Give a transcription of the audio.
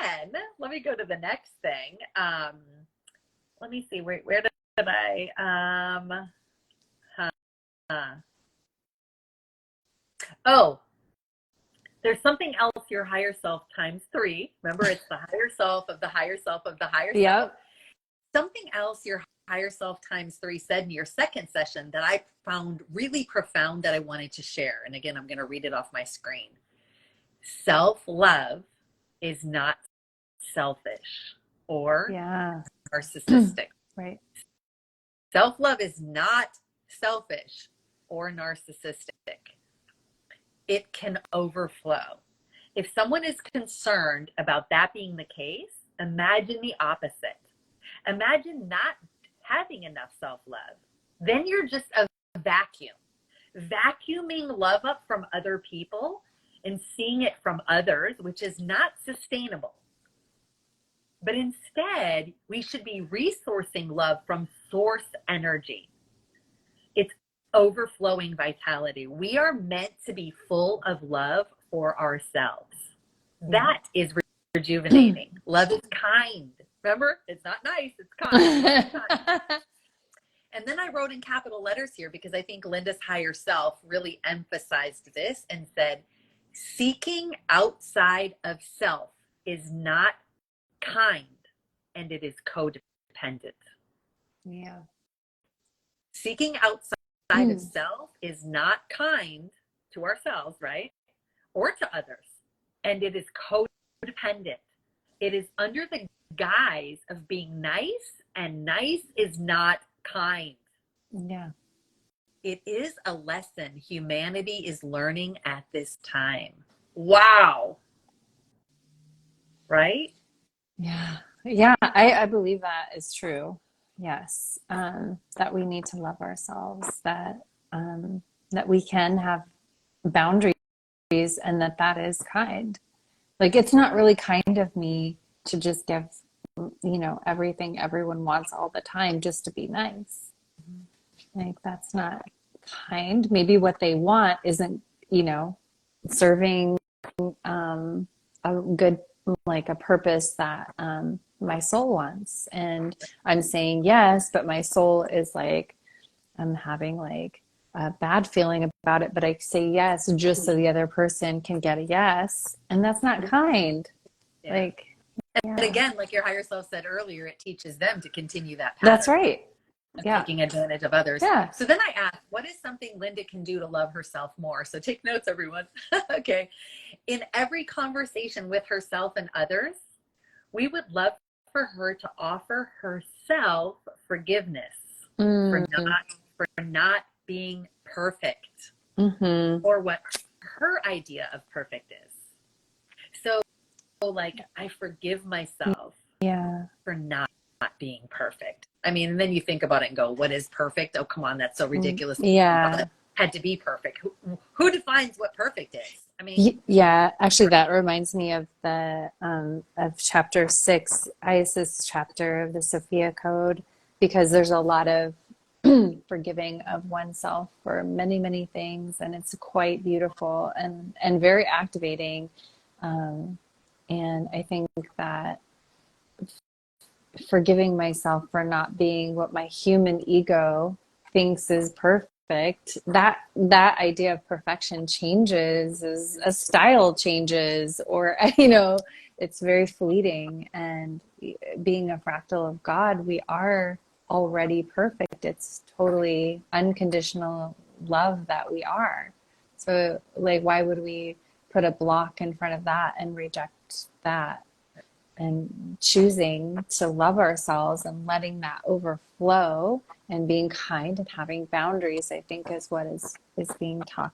then let me go to the next thing. Let me see, where did I, oh, there's something else, your higher self times 3. Remember, it's the higher self of the higher self of the higher self. Yep. Something else your higher self times 3 said in your second session that I found really profound that I wanted to share. And again, I'm going to read it off my screen. Self-love is not selfish or narcissistic. Right. Self-love is not selfish or narcissistic. It can overflow. If someone is concerned about that being the case, imagine the opposite. Imagine not having enough self-love. Then you're just a vacuum. Vacuuming love up from other people and seeing it from others, which is not sustainable. But instead, we should be resourcing love from source energy. It's overflowing vitality. We are meant to be full of love for ourselves. That is rejuvenating. Love is kind. Remember, it's not nice, it's kind. And then I wrote in capital letters here because I think Linda's higher self really emphasized this and said, seeking outside of self is not kind, and it is codependent. Yeah. Seeking outside of self is not kind to ourselves, right? Or to others. And it is codependent. It is under the guise of being nice, and nice is not kind. Yeah. It is a lesson humanity is learning at this time. Wow. Right? Yeah. Yeah. I believe that is true. Yes. That we need to love ourselves, that we can have boundaries, and that is kind. Like, it's not really kind of me to just give, everything everyone wants all the time just to be nice. Like, that's not kind. Maybe what they want isn't, serving a good, like a purpose that my soul wants. And I'm saying yes, but my soul is like, I'm having like a bad feeling about it, but I say yes just so the other person can get a yes. And that's not kind. Yeah. Like, and again, like your higher self said earlier, it teaches them to continue that pattern. That's right. Of taking advantage of others. Yeah. So then I asked, what is something Linda can do to love herself more? So take notes, everyone. Okay. In every conversation with herself and others, we would love for her to offer herself forgiveness for not being perfect, or what her idea of perfect is. So like, I forgive myself for not being perfect. I mean, and then you think about it and go, what is perfect? Oh, come on, that's so ridiculous. Yeah. Had to be perfect. Who defines what perfect is? I mean, yeah, actually that reminds me of the of chapter 6, Isis chapter of the Sophia Code, because there's a lot of forgiving of oneself for many, many things, and it's quite beautiful and very activating. And I think that forgiving myself for not being what my human ego thinks is perfect, that idea of perfection changes as a style changes, or it's very fleeting. And being a fractal of God, we are already perfect. It's totally unconditional love that we are. So like, why would we put a block in front of that and reject that? And choosing to love ourselves and letting that overflow and being kind and having boundaries, I think, is what is being talked